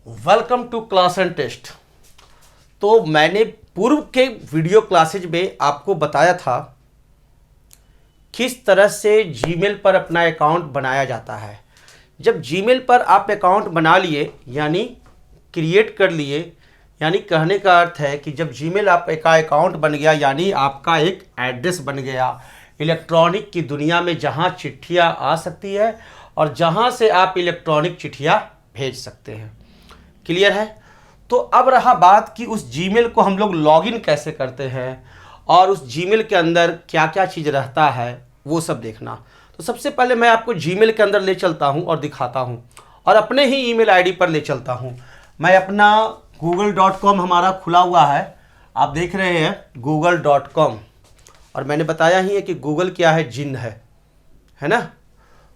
Welcome to class and test. तो मैंने पूर्व के वीडियो क्लासेज में आपको बताया था किस तरह से जीमेल पर अपना अकाउंट बनाया जाता है। जब जीमेल पर आप अकाउंट बना लिए यानी क्रिएट कर लिए, यानी कहने का अर्थ है कि जब जीमेल आपका अकाउंट बन गया यानी आपका एक एड्रेस बन गया इलेक्ट्रॉनिक की दुनिया में, जहां चिट्ठियां आ सकती है और जहां से आप इलेक्ट्रॉनिक चिट्ठियां भेज सकते हैं। क्लियर है? तो अब रहा बात कि उस जीमेल को हम लोग लॉगिन कैसे करते हैं और उस जीमेल के अंदर क्या क्या चीज़ रहता है वो सब देखना। तो सबसे पहले मैं आपको जीमेल के अंदर ले चलता हूं और दिखाता हूं और अपने ही ईमेल आईडी पर ले चलता हूं। मैं अपना google.com हमारा खुला हुआ है, आप देख रहे हैं google.com, और मैंने बताया ही है कि गूगल क्या है, जिन है ना।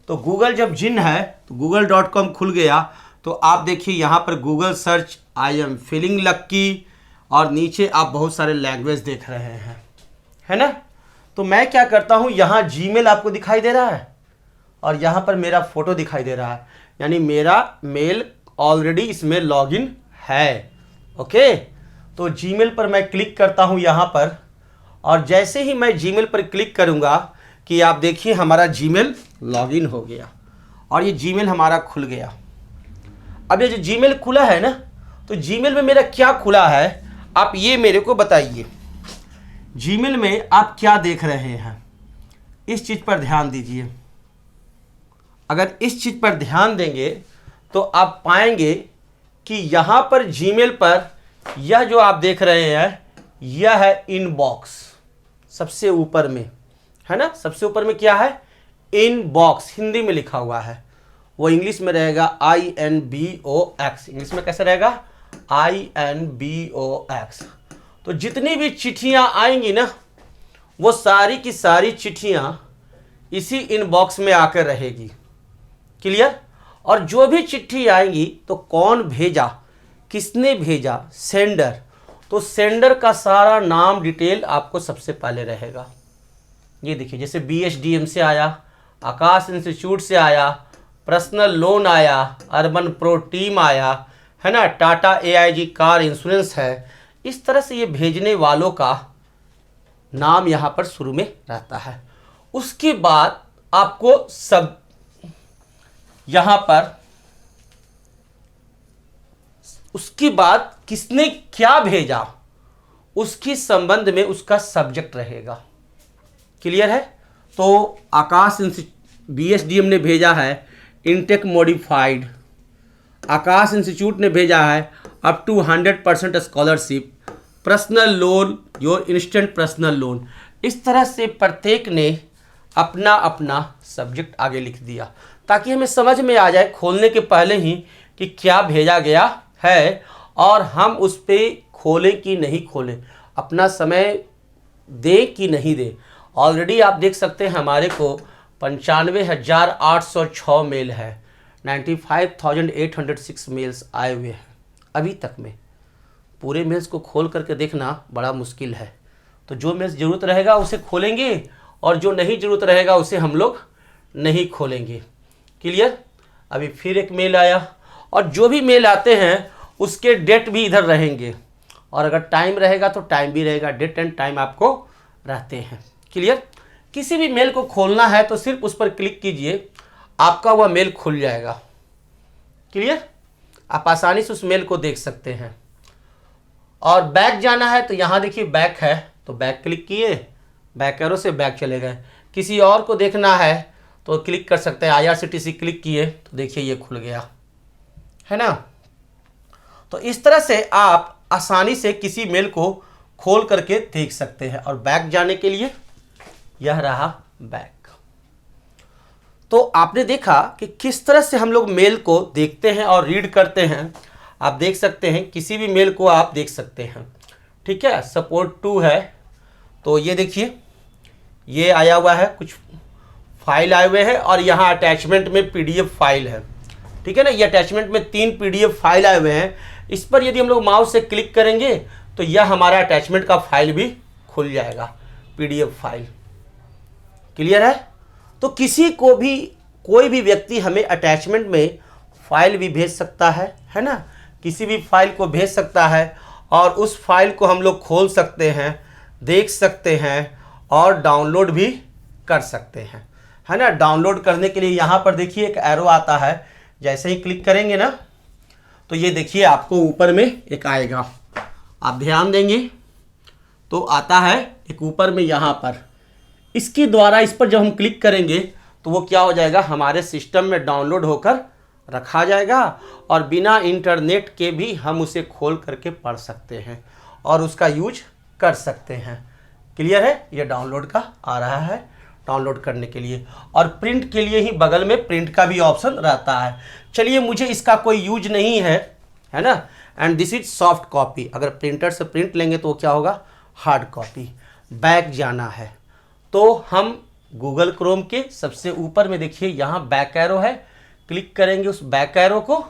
तो गूगल जब जिन है तो google.com खुल गया तो आप देखिए यहाँ पर Google search I am feeling lucky और नीचे आप बहुत सारे लैंग्वेज देख रहे हैं, है ना। तो मैं क्या करता हूँ, यहाँ जीमेल आपको दिखाई दे रहा है और यहाँ पर मेरा फोटो दिखाई दे रहा है, यानी मेरा मेल ऑलरेडी इसमें लॉगिन है। ओके, तो जीमेल पर मैं क्लिक करता हूँ यहाँ पर, और जैसे ही मैं जीमेल पर क्लिक करूँगा कि आप देखिए हमारा जीमेल लॉगिन हो गया और ये जीमेल हमारा खुल गया। अब ये जो जीमेल खुला है ना, तो जीमेल में मेरा क्या खुला है आप ये मेरे को बताइए। जीमेल में आप क्या देख रहे हैं, इस चीज़ पर ध्यान दीजिए। अगर इस चीज़ पर ध्यान देंगे तो आप पाएंगे कि यहाँ पर जीमेल पर यह जो आप देख रहे हैं यह है इनबॉक्स, सबसे ऊपर में है ना। सबसे ऊपर में क्या है, इनबॉक्स, हिंदी में लिखा हुआ है, वो इंग्लिश में रहेगा INBOX। इंग्लिश में कैसे रहेगा, INBOX। तो जितनी भी चिट्ठियां आएंगी ना वो सारी की सारी चिट्ठियां इसी इनबॉक्स में आकर रहेगी। क्लियर? और जो भी चिट्ठी आएंगी तो कौन भेजा, किसने भेजा, सेंडर, तो सेंडर का सारा नाम डिटेल आपको सबसे पहले रहेगा। ये देखिए, जैसे BSDM से आया, आकाश इंस्टीट्यूट से आया, पर्सनल लोन आया, अर्बन प्रो टीम आया, है ना, टाटा AIG कार इंश्योरेंस है। इस तरह से ये भेजने वालों का नाम यहाँ पर शुरू में रहता है। उसके बाद आपको सब यहाँ पर, उसके बाद किसने क्या भेजा उसके संबंध में उसका सब्जेक्ट रहेगा। क्लियर है? तो आकाश BSDM ने भेजा है इनटेक मॉडिफाइड, आकाश इंस्टीट्यूट ने भेजा है up to 100% scholarship, personal loan your instant personal loan. इस तरह से प्रत्येक ने अपना अपना सब्जेक्ट आगे लिख दिया ताकि हमें समझ में आ जाए खोलने के पहले ही कि क्या भेजा गया है और हम उस पर खोलें कि नहीं खोलें, अपना समय दें कि नहीं दें। ऑलरेडी आप देख सकते हैं हमारे को 95,806 मेल है, 95,806 मेल्स आए हुए हैं अभी तक में। पूरे मेल्स को खोल करके देखना बड़ा मुश्किल है। तो जो मेल्स ज़रूरत रहेगा उसे खोलेंगे और जो नहीं ज़रूरत रहेगा उसे हम लोग नहीं खोलेंगे। क्लियर? अभी फिर एक मेल आया, और जो भी मेल आते हैं उसके डेट भी इधर रहेंगे, और अगर टाइम रहेगा तो टाइम भी रहेगा, डेट एंड टाइम आपको रहते हैं। क्लियर? किसी भी मेल को खोलना है तो सिर्फ उस पर क्लिक कीजिए, आपका वह मेल खुल जाएगा। क्लियर? आप आसानी से उस मेल को देख सकते हैं। और बैक जाना है तो यहाँ देखिए बैक है, तो बैक क्लिक किए, बैक एरो से बैक चले गए। किसी और को देखना है तो क्लिक कर सकते हैं, IRCTC क्लिक किए तो देखिए ये खुल गया, है ना। तो इस तरह से आप आसानी से किसी मेल को खोल करके देख सकते हैं। और बैक जाने के लिए यह रहा बैक। तो आपने देखा कि किस तरह से हम लोग मेल को देखते हैं और रीड करते हैं। आप देख सकते हैं किसी भी मेल को आप देख सकते हैं, ठीक है। सपोर्ट 2 है, तो ये देखिए ये आया हुआ है, कुछ फाइल आए हुए हैं और यहाँ अटैचमेंट में PDF फाइल है, ठीक है ना। ये अटैचमेंट में 3 PDF फाइल आए हुए हैं। इस पर यदि हम लोग माउस से क्लिक करेंगे तो यह हमारा अटैचमेंट का फाइल भी खुल जाएगा, PDF फाइल। क्लियर है? तो किसी को भी, कोई भी व्यक्ति हमें अटैचमेंट में फाइल भी भेज सकता है ना। किसी भी फाइल को भेज सकता है और उस फाइल को हम लोग खोल सकते हैं, देख सकते हैं और डाउनलोड भी कर सकते हैं, है ना। डाउनलोड करने के लिए यहाँ पर देखिए एक एरो आता है, जैसे ही क्लिक करेंगे ना तो ये देखिए आपको ऊपर में एक आएगा, आप ध्यान देंगे तो आता है एक ऊपर में यहाँ पर। इसके द्वारा इस पर जब हम क्लिक करेंगे तो वो क्या हो जाएगा, हमारे सिस्टम में डाउनलोड होकर रखा जाएगा और बिना इंटरनेट के भी हम उसे खोल करके पढ़ सकते हैं और उसका यूज कर सकते हैं। क्लियर है, ये डाउनलोड का आ रहा है, डाउनलोड करने के लिए। और प्रिंट के लिए ही बगल में प्रिंट का भी ऑप्शन रहता है। चलिए, मुझे इसका कोई यूज नहीं है ना। And this is soft copy. अगर प्रिंटर से प्रिंट लेंगे तो क्या होगा, हार्ड कॉपी। बैक जाना है तो हम गूगल क्रोम के सबसे ऊपर में देखिए यहाँ बैक एरो है, क्लिक करेंगे उस बैक एरो को।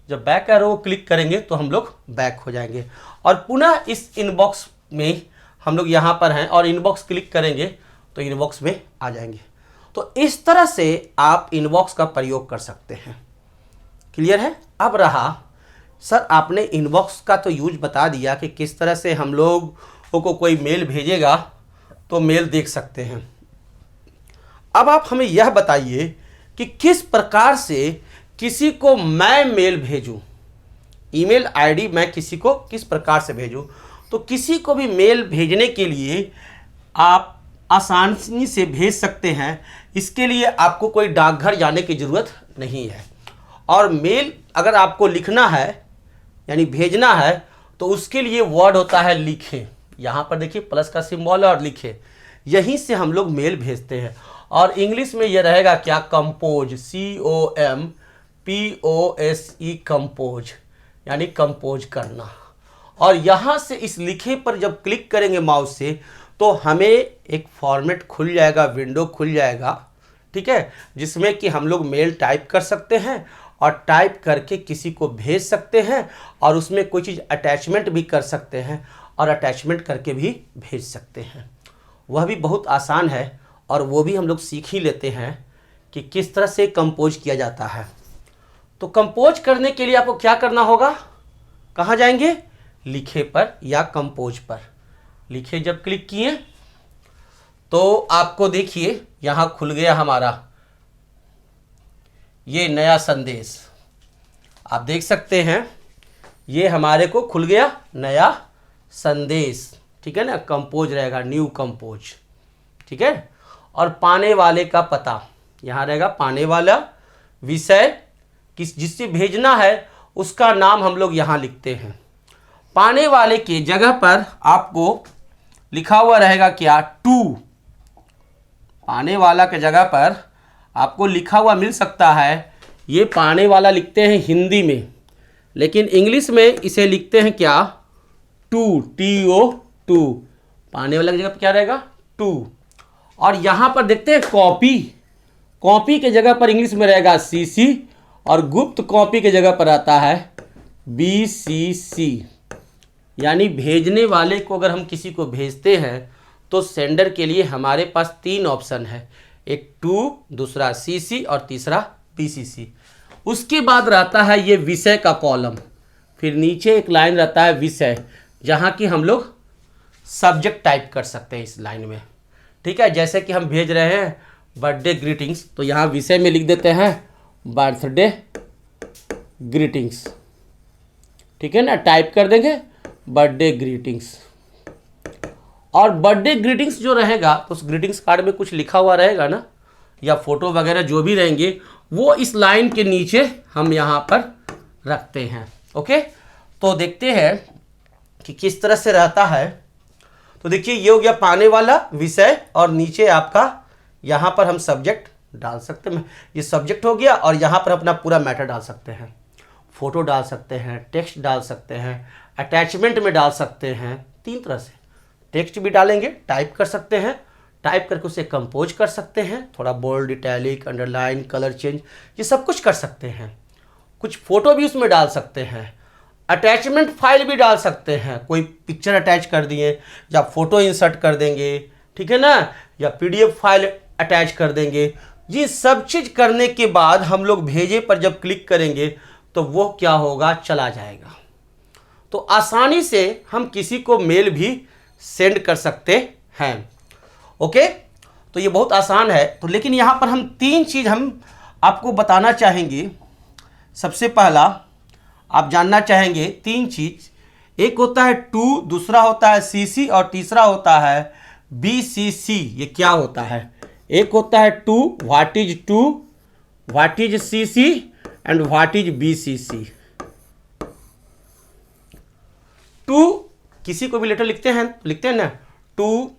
जब बैक एरो को क्लिक करेंगे तो हम लोग बैक हो जाएंगे और पुनः इस इनबॉक्स में हम लोग यहाँ पर हैं और इनबॉक्स क्लिक करेंगे तो इनबॉक्स में आ जाएंगे। तो इस तरह से आप इनबॉक्स का प्रयोग कर सकते हैं। क्लियर है। अब रहा सर, आपने इनबॉक्स का तो यूज बता दिया कि किस तरह से हम लोगों को कोई मेल भेजेगा तो मेल देख सकते हैं। अब आप हमें यह बताइए कि किस प्रकार से किसी को मैं मेल भेजूं, ईमेल आईडी मैं किसी को किस प्रकार से भेजूं। तो किसी को भी मेल भेजने के लिए आप आसानी से भेज सकते हैं। इसके लिए आपको कोई डाकघर जाने की ज़रूरत नहीं है। और मेल अगर आपको लिखना है यानी भेजना है तो उसके लिए वर्ड होता है लिखे। यहाँ पर देखिए प्लस का सिंबल है और लिखे, यहीं से हम लोग मेल भेजते हैं। और इंग्लिश में ये रहेगा क्या, कंपोज, COMPOSE, कंपोज यानी कंपोज करना। और यहाँ से इस लिखे पर जब क्लिक करेंगे माउस से तो हमें एक फॉर्मेट खुल जाएगा, विंडो खुल जाएगा, ठीक है, जिसमें कि हम लोग मेल टाइप कर सकते हैं और टाइप करके किसी को भेज सकते हैं और उसमें कोई चीज़ अटैचमेंट भी कर सकते हैं और अटैचमेंट करके भी भेज सकते हैं। वह भी बहुत आसान है और वो भी हम लोग सीख ही लेते हैं कि किस तरह से कंपोज किया जाता है। तो कंपोज करने के लिए आपको क्या करना होगा, कहाँ जाएंगे, लिखे पर या कंपोज पर। लिखे जब क्लिक किए तो आपको देखिए यहाँ खुल गया हमारा ये नया संदेश। आप देख सकते हैं ये हमारे को खुल गया नया संदेश, ठीक है ना। कंपोज रहेगा, न्यू कंपोज, ठीक है। और पाने वाले का पता यहाँ रहेगा, पाने वाला, विषय जिससे भेजना है उसका नाम हम लोग यहाँ लिखते हैं। पाने वाले के जगह पर आपको लिखा हुआ रहेगा क्या, टू। पाने वाला के जगह पर आपको लिखा हुआ मिल सकता है, ये पाने वाला लिखते हैं हिंदी में, लेकिन इंग्लिश में इसे लिखते हैं क्या, टू, TO, टू। पाने वाला की जगह पर क्या रहेगा, टू। और यहाँ पर देखते हैं कॉपी, कॉपी के जगह पर इंग्लिश में रहेगा CC और गुप्त कॉपी के जगह पर आता है BCC। यानी भेजने वाले को अगर हम किसी को भेजते हैं तो सेंडर के लिए हमारे पास 3 ऑप्शन है, एक टू, दूसरा CC और तीसरा BCC। उसके बाद रहता है ये विषय का कॉलम, फिर नीचे एक लाइन रहता है विषय, जहाँ की हम लोग सब्जेक्ट टाइप कर सकते हैं इस लाइन में, ठीक है। जैसे कि हम भेज रहे हैं बर्थडे ग्रीटिंग्स तो यहाँ विषय में लिख देते हैं बर्थडे ग्रीटिंग्स, ठीक है ना, टाइप कर देंगे बर्थडे ग्रीटिंग्स। और बर्थडे ग्रीटिंग्स जो रहेगा तो उस ग्रीटिंग्स कार्ड में कुछ लिखा हुआ रहेगा ना, या फोटो वगैरह जो भी रहेंगे वो इस लाइन के नीचे हम यहाँ पर रखते हैं। ओके, तो देखते हैं कि किस तरह से रहता है। तो देखिए ये हो गया पाने वाला, विषय और नीचे आपका यहाँ पर हम सब्जेक्ट डाल सकते हैं। ये सब्जेक्ट हो गया और यहाँ पर अपना पूरा मैटर डाल सकते हैं, फोटो डाल सकते हैं, टेक्स्ट डाल सकते हैं, अटैचमेंट में डाल सकते हैं। 3 तरह से टेक्स्ट भी डालेंगे, टाइप कर सकते हैं, टाइप करके उसे कंपोज कर सकते हैं, थोड़ा bold, italic, underline, colour change, ये सब कुछ कर सकते हैं। कुछ फोटो भी उसमें डाल सकते हैं, अटैचमेंट फाइल भी डाल सकते हैं, कोई पिक्चर अटैच कर दिए या फोटो इंसर्ट कर देंगे, ठीक है ना, या PDF फाइल अटैच कर देंगे। ये सब चीज़ करने के बाद हम लोग भेजे पर जब क्लिक करेंगे तो वो क्या होगा, चला जाएगा। तो आसानी से हम किसी को मेल भी सेंड कर सकते हैं। ओके, तो ये बहुत आसान है। तो लेकिन यहाँ पर हम 3 चीज़ हम आपको बताना चाहेंगे। सबसे पहला आप जानना चाहेंगे 3 चीज़। एक होता है टू, दूसरा होता है सीसी और तीसरा होता है बीसीसी। ये क्या होता है? एक होता है to, what is CC and what is BCC. To किसी को भी लेटर लिखते हैं ना, टू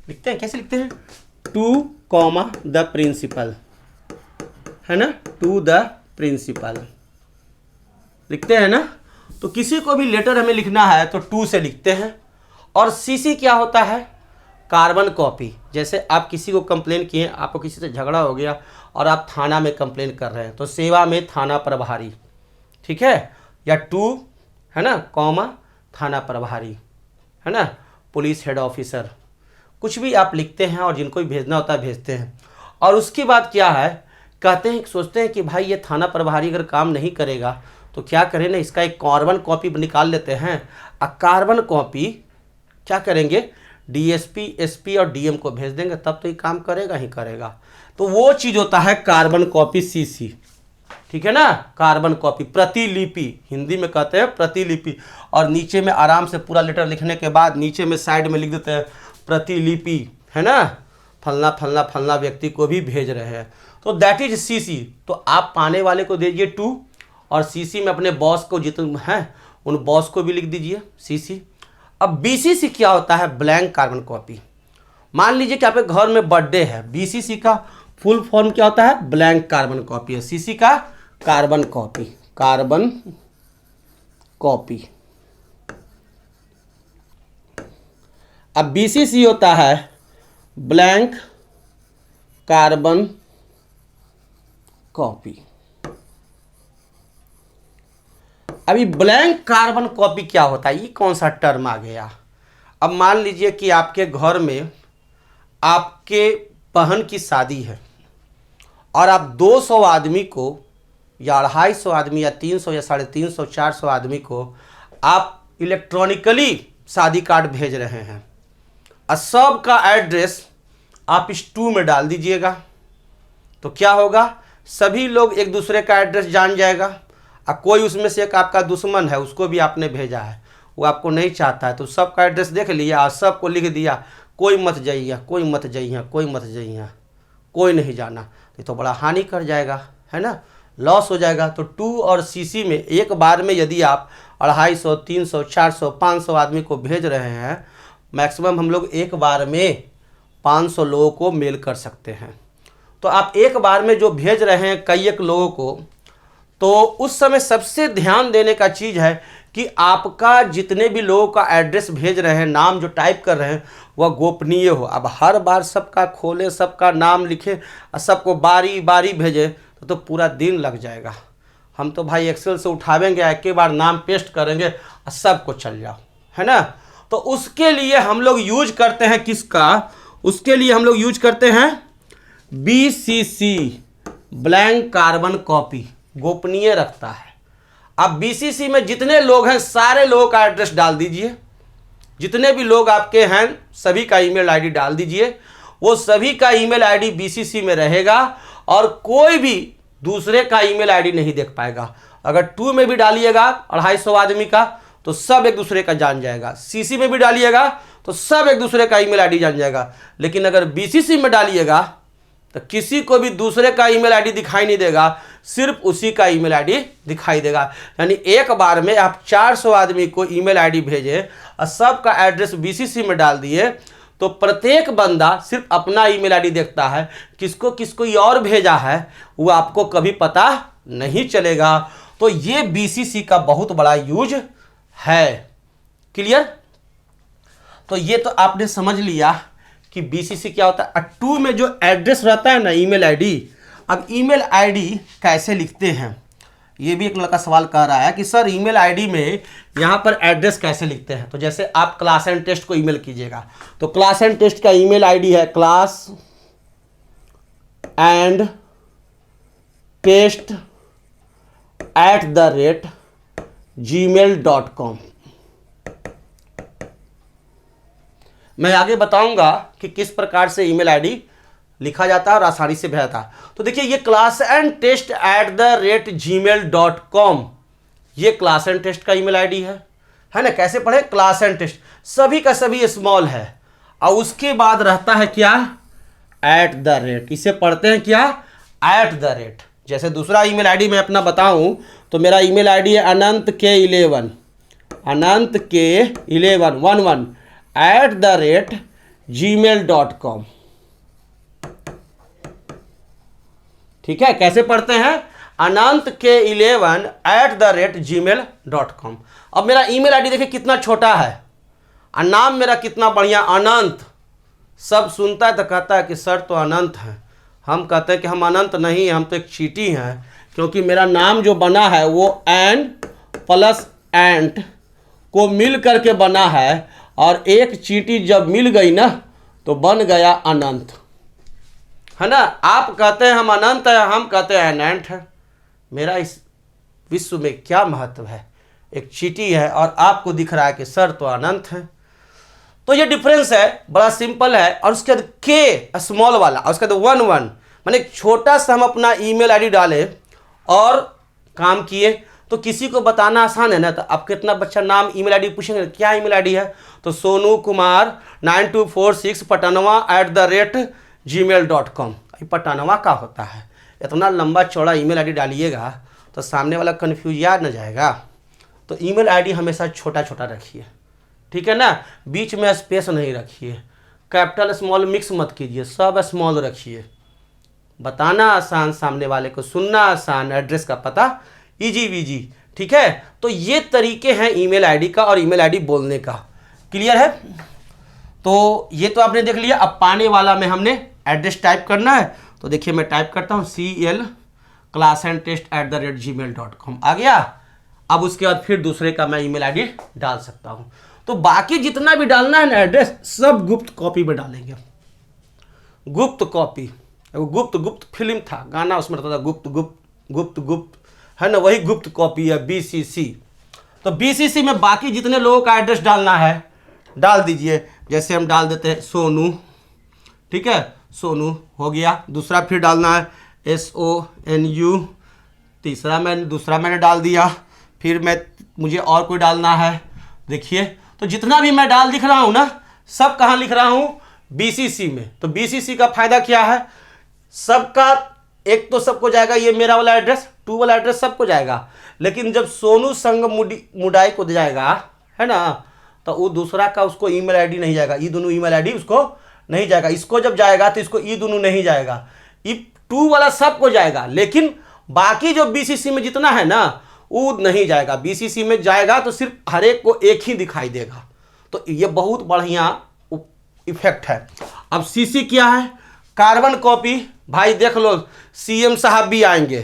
लिखते हैं, कैसे लिखते हैं? टू कॉमा द प्रिंसिपल, है ना, टू द प्रिंसिपल लिखते हैं ना। तो किसी को भी लेटर हमें लिखना है तो टू से लिखते हैं। और सीसी क्या होता है? Carbon copy. जैसे आप किसी को कंप्लेन किए, आपको किसी से झगड़ा हो गया और आप थाना में कंप्लेन कर रहे हैं, तो सेवा में थाना प्रभारी, ठीक है, या टू, है ना, कॉमा थाना प्रभारी, है ना, पुलिस हेड ऑफिसर, कुछ भी आप लिखते हैं और जिनको भी भेजना होता है भेजते हैं। और उसके बाद क्या है, कहते हैं, सोचते हैं कि भाई ये थाना प्रभारी अगर काम नहीं करेगा तो क्या करें ना, इसका एक कार्बन कॉपी निकाल लेते हैं। कार्बन कॉपी क्या करेंगे, डीएसपी, एसपी और डीएम को भेज देंगे, तब तो ये काम करेगा ही करेगा। तो वो चीज़ होता है कार्बन कॉपी, सीसी, ठीक है ना। कार्बन कॉपी, प्रतिलिपि, हिंदी में कहते हैं प्रतिलिपि। और नीचे में आराम से पूरा लेटर लिखने के बाद नीचे में साइड में लिख देते हैं प्रतिलिपि, है ना, फलना फलना फलना व्यक्ति को भी भेज रहे हैं। तो दैट इज सीसी। तो आप पाने वाले को दीजिए टू, और सीसी में अपने बॉस को जितने हैं उन बॉस को भी लिख दीजिए सीसी। अब बीसीसी क्या होता है? Blank carbon copy. मान लीजिए कि आपके घर में बर्थडे है, बीसीसी का फुल फॉर्म क्या होता है? ब्लैंक कार्बन कॉपी है। सीसी का कार्बन कॉपी, कार्बन कॉपी। अब बीसीसी होता है ब्लैंक कार्बन कॉपी। अभी ब्लैंक कार्बन कॉपी क्या होता है? ये कौन सा टर्म आ गया? अब मान लीजिए कि आपके घर में आपके बहन की शादी है और आप 200 आदमी को या 250 आदमी या 300 या 350 400 आदमी को आप इलेक्ट्रॉनिकली शादी कार्ड भेज रहे हैं और सब का एड्रेस आप इस टू में डाल दीजिएगा। तो क्या होगा? सभी लोग एक दूसरे का एड्रेस जान जाएगा। और कोई उसमें से एक आपका दुश्मन है, उसको भी आपने भेजा है, वो आपको नहीं चाहता है, तो सबका एड्रेस देख लिया और सबको लिख दिया, कोई मत जाइए, कोई मत जाइए, कोई मत जाइए, कोई नहीं जाना। ये तो बड़ा हानि कर जाएगा, है ना, लॉस हो जाएगा। तो टू और सीसी में एक बार में यदि आप 250, 300, 400, 500 आदमी को भेज रहे हैं, मैक्सिमम हम लोग एक बार में 500 लोगों को मेल कर सकते हैं। तो आप एक बार में जो भेज रहे हैं कई एक लोगों को, तो उस समय सबसे ध्यान देने का चीज़ है कि आपका जितने भी लोगों का एड्रेस भेज रहे हैं, नाम जो टाइप कर रहे हैं, वह गोपनीय हो। अब हर बार सबका खोले, सबका नाम लिखे और सबको बारी बारी भेजे तो पूरा दिन लग जाएगा। हम तो भाई एक्सेल से उठावेंगे, एक ही बार नाम पेस्ट करेंगे और सबको चल जाओ, है ना। तो उसके लिए हम लोग यूज करते हैं किसका? उसके लिए हम लोग यूज करते हैं बीसीसी, ब्लैंक कार्बन कॉपी, गोपनीय रखता है। अब बीसीसी में जितने लोग हैं सारे लोगों का एड्रेस डाल दीजिए, जितने भी लोग आपके हैं सभी का ईमेल आईडी डाल दीजिए। वो सभी का ईमेल आईडी बीसीसी में रहेगा और कोई भी दूसरे का ईमेल आईडी नहीं देख पाएगा। अगर टू में भी डालिएगा 250 आदमी का तो सब एक दूसरे का जान जाएगा, सीसी में भी डालिएगा तो सब एक दूसरे का ईमेल आईडी जान जाएगा। लेकिन अगर बीसीसी में डालिएगा तो किसी को भी दूसरे का ईमेल आईडी दिखाई नहीं देगा, सिर्फ उसी का ईमेल आईडी दिखाई देगा। यानी एक बार में आप 400 आदमी को ईमेल आईडी भेजे और सबका एड्रेस बीसीसी में डाल दिए, तो प्रत्येक बंदा सिर्फ अपना ईमेल आईडी देखता है, किसको किसको ये और भेजा है वो आपको कभी पता नहीं चलेगा। तो ये बीसीसी का बहुत बड़ा यूज है। क्लियर? तो ये तो आपने समझ लिया कि बीसीसी क्या होता है। टू में जो एड्रेस रहता है ना, ईमेल आईडी, अब ईमेल आईडी कैसे लिखते हैं? ये भी एक लड़का सवाल कर रहा है कि सर ईमेल आईडी में यहाँ पर एड्रेस कैसे लिखते हैं? तो जैसे आप क्लास एंड टेस्ट को ईमेल कीजिएगा तो क्लास एंड टेस्ट का ईमेल आईडी है क्लास एंड टेस्ट gmail.com। मैं आगे बताऊंगा कि किस प्रकार से ईमेल आईडी लिखा जाता है और आसानी से भेजा जाता है। तो देखिए ये classandtest@gmail.com ये क्लास एंड टेस्ट का ईमेल आईडी है ना। कैसे पढ़े? क्लास एंड टेस्ट, सभी का सभी स्मॉल है और उसके बाद रहता है क्या? @ इसे पढ़ते हैं क्या? @ जैसे दूसरा ईमेल आईडी मैं अपना बताऊं तो मेरा ईमेल आईडी है anantk11 @gmail.com। ठीक है, कैसे पढ़ते हैं? anantk11 @gmail.com। अब मेरा ईमेल आईडी देखिए कितना छोटा है और नाम मेरा कितना बढ़िया, अनंत। सब सुनता है तो कहता है कि सर तो अनंत है। हम कहते हैं कि हम अनंत नहीं हैं, हम तो एक चींटी हैं, क्योंकि मेरा नाम जो बना है वो एन प्लस एंट को मिल करके बना है और एक चींटी जब मिल गई ना तो बन गया अनंत, है ना। आप कहते हैं हम अनंत है, हम कहते हैं अनंत है। मेरा इस विश्व में क्या महत्व है? एक चींटी है और आपको दिख रहा है कि सर तो अनंत है। तो ये डिफरेंस है, बड़ा सिंपल है। और उसके बाद के स्मॉल वाला और उसके बाद 11 माने एक छोटा सा हम अपना ईमेल आईडी डाले और काम किए तो किसी को बताना आसान है ना। तो आप कितना बच्चा नाम ईमेल आईडी पूछेंगे क्या ईमेल आईडी है, तो सोनू कुमार 9246 पटनवा @gmail.com। पटनवा का होता है, इतना लंबा चौड़ा ईमेल आईडी डालिएगा तो सामने वाला कन्फ्यूज याद न जाएगा। तो ईमेल आईडी हमेशा छोटा छोटा रखिए, ठीक है ना। बीच में स्पेस नहीं रखिए, कैपिटल स्मॉल मिक्स मत कीजिए, सब स्मॉल रखिए। बताना आसान, सामने वाले को सुनना आसान, एड्रेस का पता इजी वीजी, ठीक है। तो ये तरीके हैं ईमेल आईडी का और ईमेल आईडी बोलने का। क्लियर है? तो ये तो आपने देख लिया। अब पाने वाला में हमने एड्रेस टाइप करना है, तो देखिए मैं टाइप करता हूँ CL classandtest@gmail.com आ गया। अब उसके बाद फिर दूसरे का मैं ईमेल आईडी डाल सकता हूँ। तो बाकी जितना भी डालना है ना एड्रेस, सब गुप्त कॉपी में डालेंगे। गुप्त कॉपी, गुप्त फिल्म था, गाना उसमें रहता था गुप्त है ना, वही गुप्त कॉपी है BCC। तो BCC में बाकी जितने लोगों का एड्रेस डालना है डाल दीजिए। जैसे हम डाल देते हैं सोनू, ठीक है, सोनू हो गया। दूसरा फिर डालना है SONU, दूसरा मैंने डाल दिया। फिर मुझे और कोई डालना है। देखिए तो जितना भी मैं डाल दिख रहा हूँ ना, सब कहाँ लिख रहा हूँ? BCC में। तो BCC का फायदा क्या है? सबका एक तो सबको जाएगा, ये मेरा वाला एड्रेस 2 वाला एड्रेस सबको जाएगा। लेकिन जब सोनू संग मुडाई को जाएगा, है ना, तो वो दूसरा का उसको ईमेल आईडी नहीं जाएगा, ये दोनों ईमेल आईडी उसको नहीं जाएगा। इसको जब जाएगा तो इसको ये दोनों नहीं जाएगा, ये 2 वाला सबको जाएगा। लेकिन बाकी जो BCC में जितना है ना वो नहीं जाएगा। BCC में जाएगा तो सिर्फ हर एक को एक ही दिखाई देगा। तो ये बहुत बढ़िया इफेक्ट है। अब CC क्या है? Carbon copy. भाई देख लो CM साहब भी आएंगे,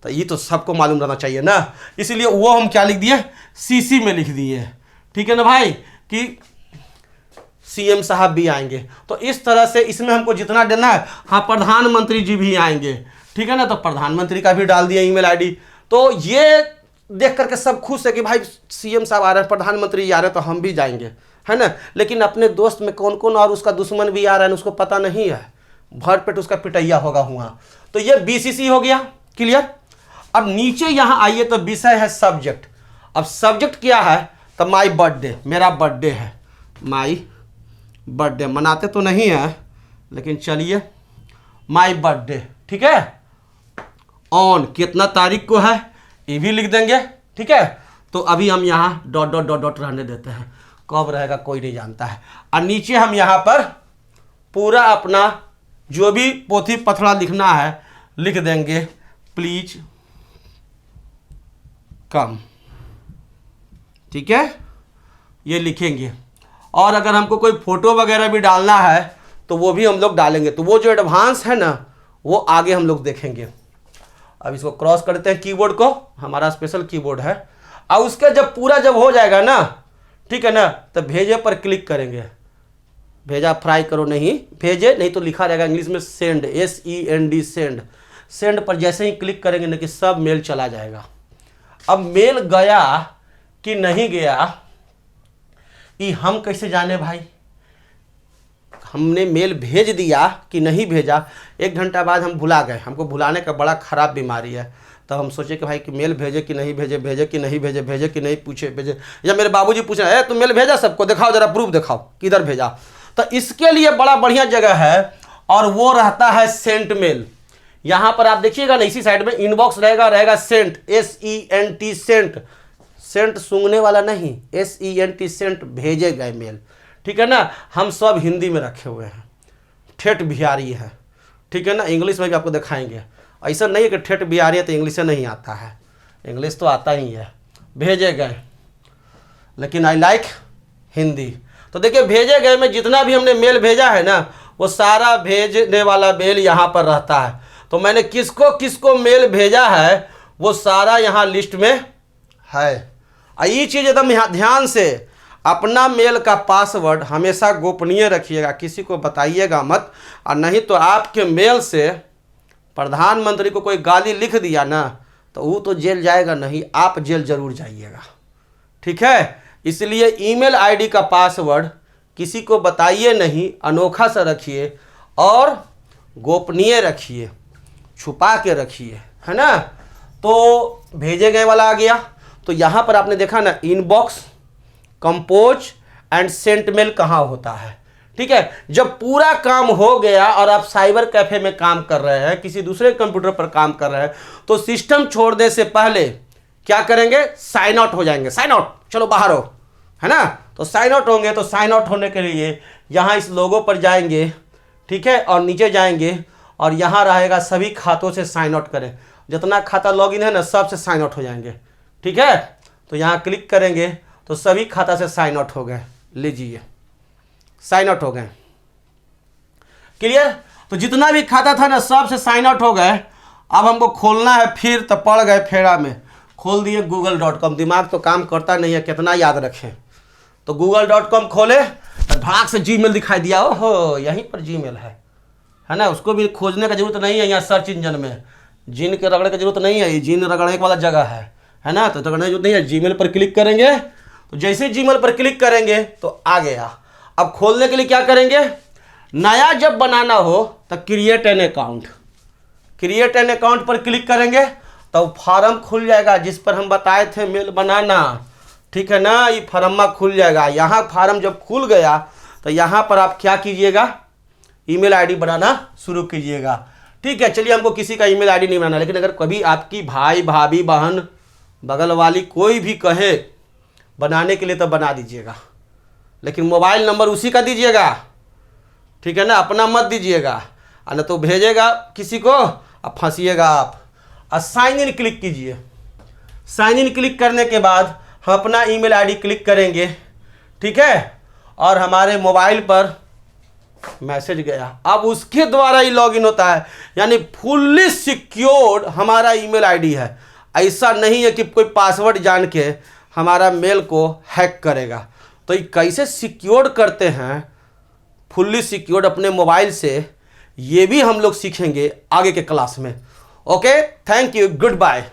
तो ये तो सबको मालूम रहना चाहिए ना, इसलिए वो हम क्या लिख दिए? CC में लिख दिए, ठीक है ना भाई, कि CM साहब भी आएंगे। तो इस तरह से इसमें हमको जितना देना है। हाँ, प्रधानमंत्री जी भी आएंगे, ठीक है ना, तो प्रधानमंत्री का भी डाल दिया ईमेल आईडी। तो ये देख करके सब खुश है कि भाई CM साहब आ रहे हैं, प्रधानमंत्री आ रहे हैं, तो हम भी जाएंगे, है ना। लेकिन अपने दोस्त में कौन कौन और उसका दुश्मन भी आ रहा है उसको पता नहीं है, भर पेट उसका पिटैया होगा हुआ। तो ये BCC हो गया। क्लियर? अब नीचे यहाँ आइए तो विषय है सब्जेक्ट। अब सब्जेक्ट क्या है? तो माई बर्थडे, मेरा बर्थडे है, माई बर्थडे। मनाते तो नहीं है लेकिन चलिए माई बर्थडे, ठीक है। ऑन कितना तारीख को है ये भी लिख देंगे, ठीक है। तो अभी हम यहाँ डॉट रहने देते हैं, कब रहेगा कोई नहीं जानता है। और नीचे हम यहाँ पर पूरा अपना जो भी पोथी पथड़ा लिखना है लिख देंगे, प्लीज कम, ठीक है, ये लिखेंगे। और अगर हमको कोई फोटो वगैरह भी डालना है तो वो भी हम लोग डालेंगे। तो वो जो एडवांस है ना वो आगे हम लोग देखेंगे। अब इसको क्रॉस करते हैं कीबोर्ड को, हमारा स्पेशल कीबोर्ड है। और उसका जब पूरा जब हो जाएगा ना, ठीक है ना, तो भेजे पर क्लिक करेंगे। भेजा फ्राई करो नहीं, भेजे नहीं तो लिखा रहेगा इंग्लिश में सेंड, SEND सेंड। सेंड पर जैसे ही क्लिक करेंगे ना कि सब मेल चला जाएगा। अब मेल गया कि नहीं गया ये हम कैसे जाने भाई? हमने मेल भेज दिया कि नहीं भेजा, 1 घंटा बाद हम भुला गए। हमको भुलाने का बड़ा ख़राब बीमारी है। तब हम सोचे कि भाई कि मेल भेजे कि नहीं भेजे, भेजे कि नहीं भेजे, भेजे कि नहीं पूछे भेजे, या मेरे बाबूजी पूछ रहे हैं तुम मेल भेजा सबको, दिखाओ जरा प्रूफ दिखाओ किधर भेजा। तो इसके लिए बड़ा बढ़िया जगह है और वो रहता है सेंट मेल। यहाँ पर आप देखिएगा ना, इसी साइड में इनबॉक्स रहेगा सेंट, SENT सेंट, सेंट सूंघने वाला नहीं, SENT सेंट, भेजे गए मेल। ठीक है ना, हम सब हिंदी में रखे हुए हैं, ठेठ बिहारी है। ठीक है ना, इंग्लिश में भी आपको दिखाएंगे। ऐसा नहीं है कि ठेठ बिहारी है तो इंग्लिश नहीं आता है, इंग्लिश तो आता ही है। भेजे गए, लेकिन आई लाइक हिंदी। तो देखिए भेजे गए में जितना भी हमने मेल भेजा है ना, वो सारा भेजने वाला मेल यहाँ पर रहता है। तो मैंने किसको किसको मेल भेजा है वो सारा यहाँ लिस्ट में है। ये चीज़ एकदम ध्यान से, अपना मेल का पासवर्ड हमेशा गोपनीय रखिएगा, किसी को बताइएगा मत। और नहीं तो आपके मेल से प्रधानमंत्री को कोई गाली लिख दिया ना तो वो तो जेल जाएगा नहीं, आप जेल जरूर जाइएगा। ठीक है, इसलिए ईमेल आईडी का पासवर्ड किसी को बताइए नहीं, अनोखा सा रखिए और गोपनीय रखिए, छुपा के रखिए, है ना। तो भेजे गए वाला आ गया। तो यहाँ पर आपने देखा ना, inbox, compose and sent mail कहाँ होता है। ठीक है, जब पूरा काम हो गया और आप साइबर कैफे में काम कर रहे हैं, किसी दूसरे कंप्यूटर पर काम कर रहे हैं, तो सिस्टम छोड़ने से पहले क्या करेंगे, साइन आउट हो जाएंगे। साइन आउट, चलो बाहर हो, है ना। तो साइन आउट होंगे, तो साइन आउट होने के लिए यहाँ इस लोगो पर जाएंगे, ठीक है, और नीचे जाएंगे और यहाँ रहेगा सभी खातों से साइन आउट करें। जितना खाता लॉगिन है ना, सब से साइन आउट हो जाएंगे। ठीक है, तो यहाँ क्लिक करेंगे तो सभी खाता से साइन आउट हो गए। लीजिए, साइन आउट हो गए। क्लियर। तो जितना भी खाता था ना, सब से साइन आउट हो गए। अब हमको खोलना है फिर, तो पड़ गए फेरा में, खोल दिए google.com। दिमाग तो काम करता नहीं है, कितना याद रखें। तो google.com खोले तो भाग से जीमेल दिखाई दिया, ओहो यहीं पर जीमेल है ना। उसको भी खोजने का जरूरत नहीं है, यहाँ सर्च इंजन में जीन के रगड़ने की जरूरत नहीं है, ये जीन रगड़ने वाला जगह है ना। तो रगड़ने की जरूरत नहीं है, जीमेल पर क्लिक करेंगे। तो जैसे जीमेल पर क्लिक करेंगे तो आ गया। अब खोलने के लिए क्या करेंगे, नया जब बनाना हो तो create an account, create an account पर क्लिक करेंगे तो फॉर्म खुल जाएगा जिस पर हम बताए थे मेल बनाना। ठीक है ना, ये फॉर्म खुल जाएगा। यहाँ फॉर्म जब खुल गया तो यहाँ पर आप क्या कीजिएगा, ईमेल आईडी बनाना शुरू कीजिएगा। ठीक है, चलिए हमको किसी का ईमेल आईडी नहीं बनाना, लेकिन अगर कभी आपकी भाई भाभी बहन बगल वाली कोई भी कहे बनाने के लिए तो बना दीजिएगा, लेकिन मोबाइल नंबर उसी का दीजिएगा। ठीक है ना, अपना मत दीजिएगा, न तो भेजेगा किसी को, अब फंसिएगा आप। और साइन इन क्लिक कीजिए। साइन इन क्लिक करने के बाद हम अपना ईमेल आईडी क्लिक करेंगे। ठीक है, और हमारे मोबाइल पर मैसेज गया। अब उसके द्वारा ही लॉगिन होता है, यानी फुल्ली सिक्योर्ड हमारा ईमेल आईडी है। ऐसा नहीं है कि कोई पासवर्ड जान के हमारा मेल को हैक करेगा। तो ये कैसे सिक्योर्ड करते हैं, फुल्ली सिक्योर्ड अपने मोबाइल से, ये भी हम लोग सीखेंगे आगे के क्लास में। Okay, thank you, good bye.